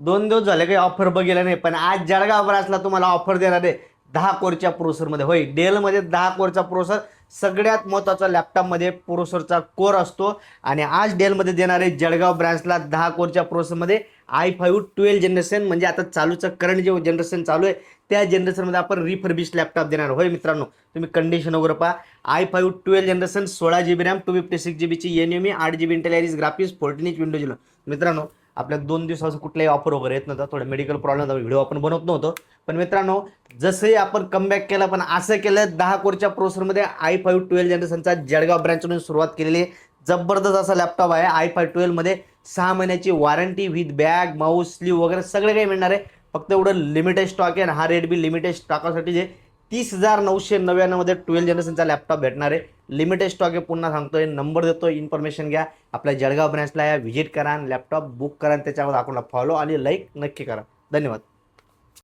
2 दिवस झाले काही ऑफर बघितला नाही, पण आज जळगाव ब्रांचला तुम्हाला ऑफर देणार आहे 10 कोरच्या प्रोसेसरमध्ये. होय, डेलमध्ये 10 कोरचा प्रोसेसर सगळ्यात महत्त्वाचा लॅपटॉपमध्ये प्रोसेसरचा कोर असतो. आणि आज डेलमध्ये देणार आहे जळगाव ब्रांचला 10 कोरच्या प्रोसेसरमध्ये i5 12 जनरेशन, म्हणजे आता चालूचं करंट जे जनरेशन चालू आहे त्या जनरेशनमध्ये आपण रिफर्बिश लॅपटॉप देणार. होय मित्रांनो, तुम्ही कंडिशन वगैरे पहा. i5 12 generation, 16 GB RAM, 256 GB NVMe, 8 GB Intel iris graphics, 14 inch Windows. मित्रांनो, आपल्या 2 दिवसापासून कुठलाही ऑफर वगैरे येत नव्हता, थोडं मेडिकल प्रॉब्लेम होता, व्हिडिओ आपण बनवत नव्हतो. पण मित्रांनो, जसंही आपण कमबॅक केला, पण असं केलं 10 कोरच्या प्रोसेसरमध्ये i5 12 जनरेशनचा जळगाव ब्रँचमधून सुरुवात केलेली आहे. जबरदस्त असा लॅपटॉप आहे. i5 12 मध्ये 6 महिन्याची warranty with bag, Mouse, slew वगैरे सगळे काही मिळणार आहे. फक्त एवढं लिमिटेड स्टॉक आहे आणि हा रेट बी लिमिटेड स्टॉकासाठी जे 30,999 मध्ये 12 जनरेशनचा लॅपटॉप भेटणार आहे. लिमिटेड स्टॉक आहे, पुन्हा सांगतोय, नंबर देतोय, इन्फॉर्मेशन घ्या. आपल्या जळगाव ब्रँचला या, व्हिजिट करा, लॅपटॉप बुक करा, त्याच्यावर अकाउंटला फॉलो आणि लाईक नक्की करा. धन्यवाद.